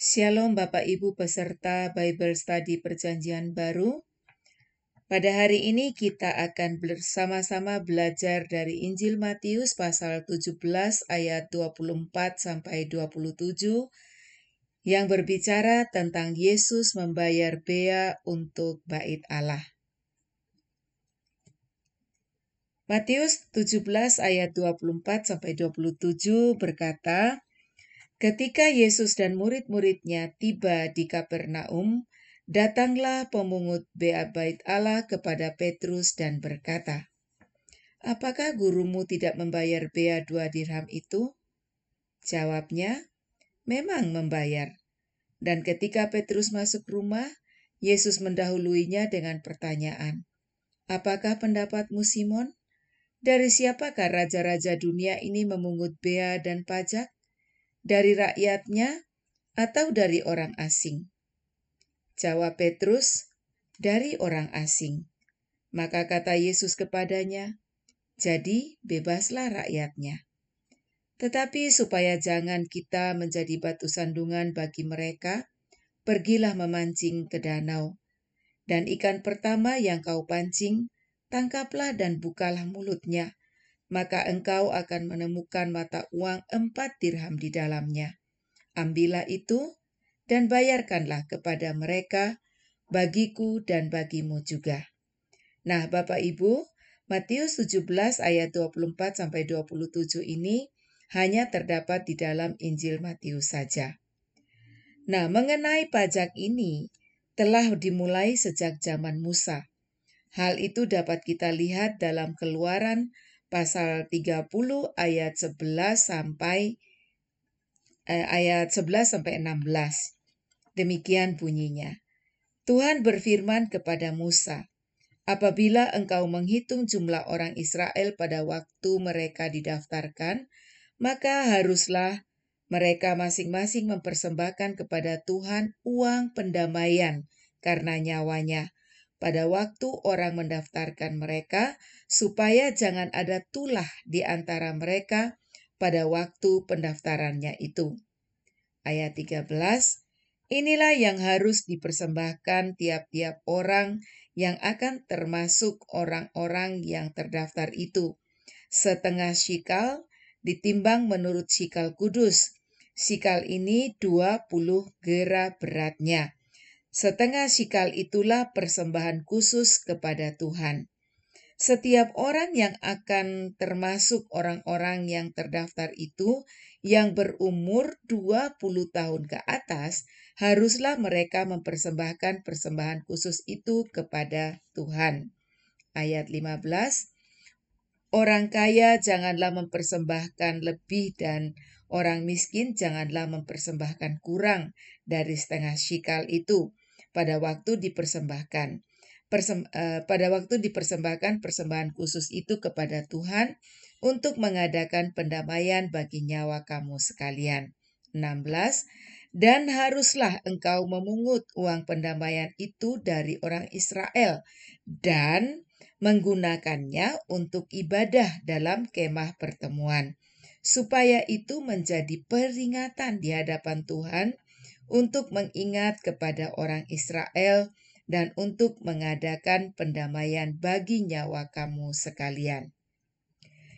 Shalom Bapak Ibu peserta Bible Study Perjanjian Baru. Pada hari ini kita akan bersama-sama belajar dari Injil Matius pasal 17 ayat 24 sampai 27 yang berbicara tentang Yesus membayar bea untuk bait Allah. Matius 17 ayat 24 sampai 27 berkata, ketika Yesus dan murid-muridnya tiba di Kapernaum, datanglah pemungut bea bait Allah kepada Petrus dan berkata, apakah gurumu tidak membayar bea 2 dirham itu? Jawabnya, memang membayar. Dan ketika Petrus masuk rumah, Yesus mendahuluinya dengan pertanyaan, apakah pendapatmu Simon? Dari siapakah raja-raja dunia ini memungut bea dan pajak? Dari rakyatnya atau dari orang asing? Jawab Petrus, dari orang asing. Maka kata Yesus kepadanya, jadi bebaslah rakyatnya. Tetapi supaya jangan kita menjadi batu sandungan bagi mereka, pergilah memancing ke danau. Dan ikan pertama yang kau pancing, tangkaplah dan bukalah mulutnya. Maka engkau akan menemukan mata uang 4 dirham di dalamnya. Ambillah itu dan bayarkanlah kepada mereka, bagiku dan bagimu juga. Nah, Bapak Ibu, Matius 17 ayat 24 sampai 27 ini hanya terdapat di dalam Injil Matius saja. Nah, mengenai pajak ini telah dimulai sejak zaman Musa. Hal itu dapat kita lihat dalam Keluaran pasal 30 ayat 11 sampai 16. Demikian bunyinya. Tuhan berfirman kepada Musa, apabila engkau menghitung jumlah orang Israel pada waktu mereka didaftarkan, maka haruslah mereka masing-masing mempersembahkan kepada Tuhan uang pendamaian karena nyawanya pada waktu orang mendaftarkan mereka, supaya jangan ada tulah di antara mereka pada waktu pendaftarannya itu. Ayat 13, inilah yang harus dipersembahkan tiap-tiap orang yang akan termasuk orang-orang yang terdaftar itu. Setengah shikal ditimbang menurut shikal kudus. Shikal ini 20 gera beratnya. Setengah shikal itulah persembahan khusus kepada Tuhan. Setiap orang yang akan termasuk orang-orang yang terdaftar itu yang berumur 20 tahun ke atas, haruslah mereka mempersembahkan persembahan khusus itu kepada Tuhan. Ayat 15, orang kaya janganlah mempersembahkan lebih dan orang miskin janganlah mempersembahkan kurang dari setengah shikal itu pada waktu dipersembahkan. Pada waktu dipersembahkan persembahan khusus itu kepada Tuhan untuk mengadakan pendamaian bagi nyawa kamu sekalian. 16. Dan haruslah engkau memungut uang pendamaian itu dari orang Israel dan menggunakannya untuk ibadah dalam kemah pertemuan, supaya itu menjadi peringatan di hadapan Tuhan untuk mengingat kepada orang Israel dan untuk mengadakan pendamaian bagi nyawa kamu sekalian.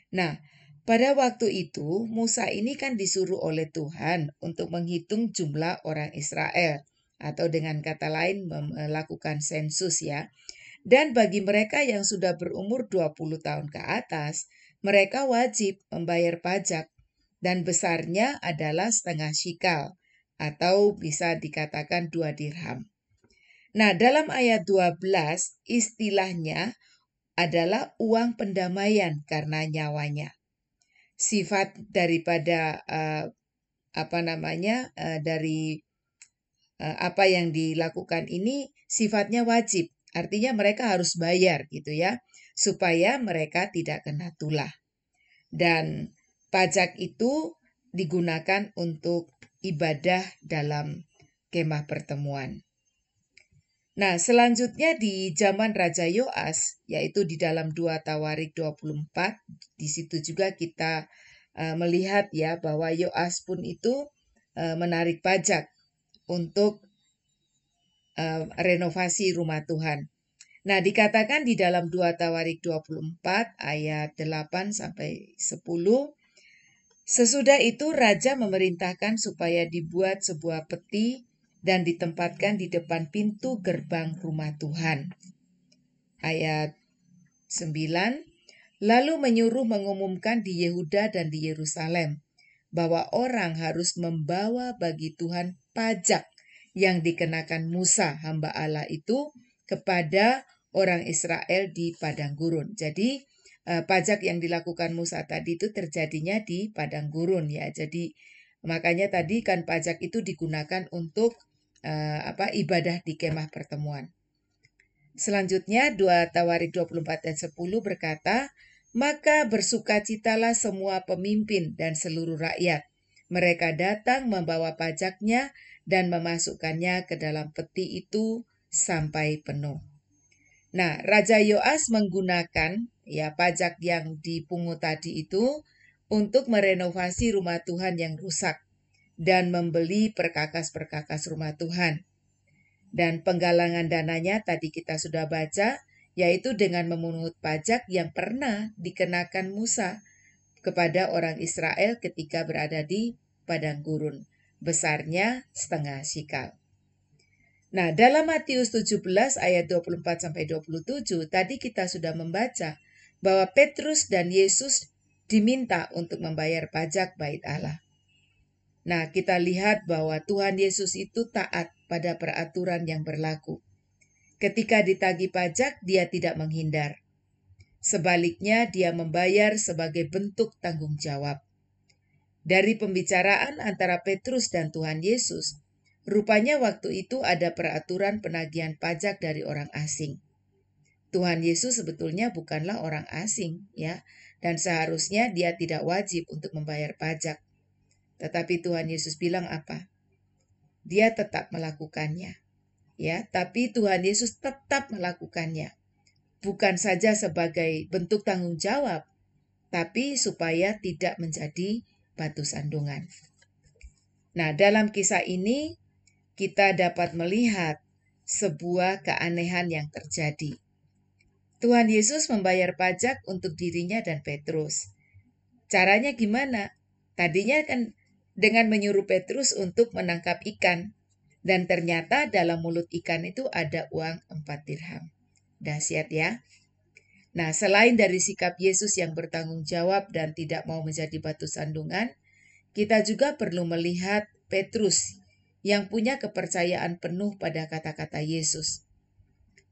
Nah, pada waktu itu Musa ini kan disuruh oleh Tuhan untuk menghitung jumlah orang Israel, atau dengan kata lain melakukan sensus ya. Dan bagi mereka yang sudah berumur 20 tahun ke atas, mereka wajib membayar pajak dan besarnya adalah setengah shikal atau bisa dikatakan 2 dirham. Nah, dalam ayat 12 istilahnya adalah uang pendamaian karena nyawanya. Sifat daripada apa yang dilakukan ini sifatnya wajib. Artinya mereka harus bayar gitu ya, supaya mereka tidak kena tulah. Dan pajak itu digunakan untuk ibadah dalam kemah pertemuan. Nah, selanjutnya di zaman Raja Yoas, yaitu di dalam 2 Tawarik 24, di situ juga kita melihat ya bahwa Yoas pun itu menarik pajak untuk renovasi rumah Tuhan. Nah, dikatakan di dalam 2 Tawarik 24 ayat 8 sampai 10, sesudah itu raja memerintahkan supaya dibuat sebuah peti dan ditempatkan di depan pintu gerbang rumah Tuhan. Ayat 9, lalu menyuruh mengumumkan di Yehuda dan di Yerusalem bahwa orang harus membawa bagi Tuhan pajak yang dikenakan Musa hamba Allah itu kepada orang Israel di padang gurun. Jadi pajak yang dilakukan Musa tadi itu terjadinya di padang gurun ya. Jadi makanya tadi kan pajak itu digunakan untuk ibadah di kemah pertemuan. Selanjutnya 2 Tawarik 24 dan 10 berkata, maka bersukacitalah semua pemimpin dan seluruh rakyat. Mereka datang membawa pajaknya dan memasukkannya ke dalam peti itu sampai penuh. Nah, Raja Yoas menggunakan pajak yang dipungut tadi itu untuk merenovasi rumah Tuhan yang rusak dan membeli perkakas-perkakas rumah Tuhan. Dan penggalangan dananya tadi kita sudah baca, yaitu dengan memungut pajak yang pernah dikenakan Musa kepada orang Israel ketika berada di padang gurun, besarnya setengah shikal. Nah, dalam Matius 17 ayat 24 sampai 27 tadi kita sudah membaca bahwa Petrus dan Yesus diminta untuk membayar pajak bait Allah. Nah, kita lihat bahwa Tuhan Yesus itu taat pada peraturan yang berlaku. Ketika ditagih pajak, dia tidak menghindar. Sebaliknya, dia membayar sebagai bentuk tanggung jawab. Dari pembicaraan antara Petrus dan Tuhan Yesus, rupanya waktu itu ada peraturan penagihan pajak dari orang asing. Tuhan Yesus sebetulnya bukanlah orang asing, ya, dan seharusnya dia tidak wajib untuk membayar pajak. Tetapi Tuhan Yesus bilang apa? Dia tetap melakukannya. Ya, tapi Tuhan Yesus tetap melakukannya. Bukan saja sebagai bentuk tanggung jawab, tapi supaya tidak menjadi batu sandungan. Nah, dalam kisah ini kita dapat melihat sebuah keanehan yang terjadi. Tuhan Yesus membayar pajak untuk dirinya dan Petrus. Caranya gimana? Tadinya kan dengan menyuruh Petrus untuk menangkap ikan. Dan ternyata dalam mulut ikan itu ada uang 4 dirham. Dahsyat ya. Nah, selain dari sikap Yesus yang bertanggung jawab dan tidak mau menjadi batu sandungan, kita juga perlu melihat Petrus yang punya kepercayaan penuh pada kata-kata Yesus.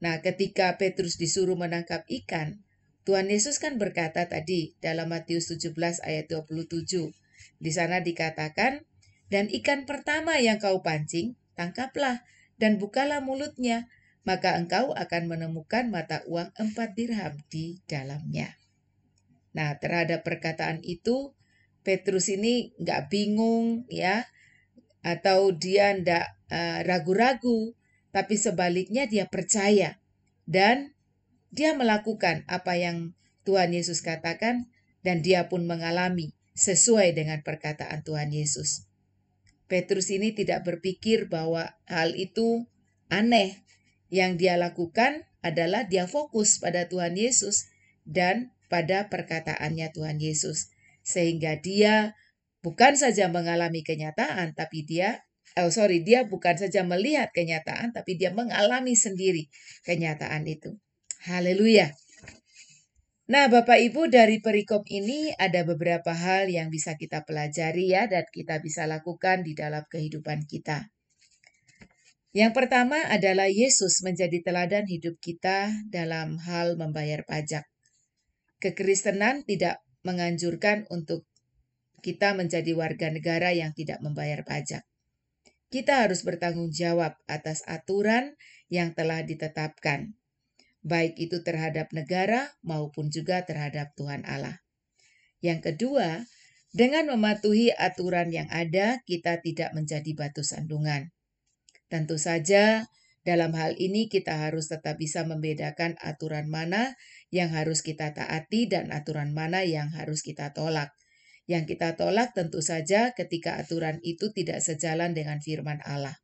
Nah, ketika Petrus disuruh menangkap ikan, Tuhan Yesus kan berkata tadi dalam Matius 17 ayat 27. Di sana dikatakan, dan ikan pertama yang kau pancing, tangkaplah dan bukalah mulutnya, maka engkau akan menemukan mata uang 4 dirham di dalamnya. Nah, terhadap perkataan itu, Petrus ini nggak bingung ya, atau dia nggak ragu-ragu, tapi sebaliknya dia percaya dan dia melakukan apa yang Tuhan Yesus katakan dan dia pun mengalami sesuai dengan perkataan Tuhan Yesus. Petrus ini tidak berpikir bahwa hal itu aneh. Yang dia lakukan adalah dia fokus pada Tuhan Yesus dan pada perkataannya Tuhan Yesus. Sehingga dia bukan saja mengalami kenyataan, tapi dia bukan saja melihat kenyataan, tapi dia mengalami sendiri kenyataan itu. Haleluya. Nah, Bapak Ibu, dari perikop ini ada beberapa hal yang bisa kita pelajari ya dan kita bisa lakukan di dalam kehidupan kita. Yang pertama adalah Yesus menjadi teladan hidup kita dalam hal membayar pajak. Kekristenan tidak menganjurkan untuk kita menjadi warga negara yang tidak membayar pajak. Kita harus bertanggung jawab atas aturan yang telah ditetapkan, baik itu terhadap negara maupun juga terhadap Tuhan Allah. Yang kedua, dengan mematuhi aturan yang ada, kita tidak menjadi batu sandungan. Tentu saja, dalam hal ini kita harus tetap bisa membedakan aturan mana yang harus kita taati dan aturan mana yang harus kita tolak. Yang kita tolak tentu saja ketika aturan itu tidak sejalan dengan firman Allah.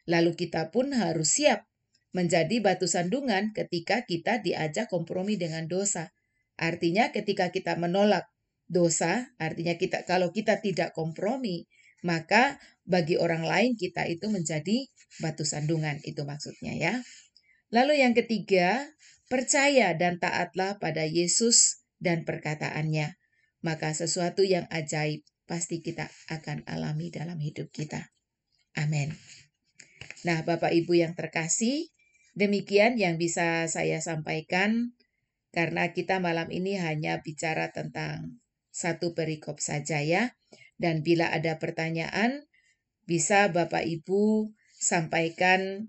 Lalu kita pun harus siap menjadi batu sandungan ketika kita diajak kompromi dengan dosa. Artinya ketika kita menolak dosa, artinya kalau kita tidak kompromi, maka bagi orang lain kita itu menjadi batu sandungan, itu maksudnya ya. Lalu yang ketiga, percaya dan taatlah pada Yesus dan perkataannya. Maka sesuatu yang ajaib pasti kita akan alami dalam hidup kita. Amin. Nah, Bapak Ibu yang terkasih, demikian yang bisa saya sampaikan karena kita malam ini hanya bicara tentang satu perikop saja ya. Dan bila ada pertanyaan, bisa Bapak Ibu sampaikan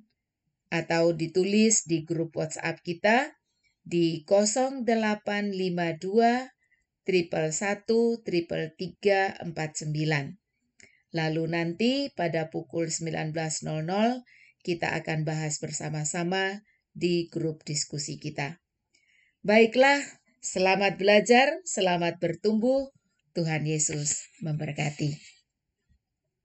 atau ditulis di grup WhatsApp kita di 0852 111 333 49. Lalu nanti pada pukul 19.00 kita akan bahas bersama-sama di grup diskusi kita. Baiklah, selamat belajar, selamat bertumbuh. Tuhan Yesus memberkati.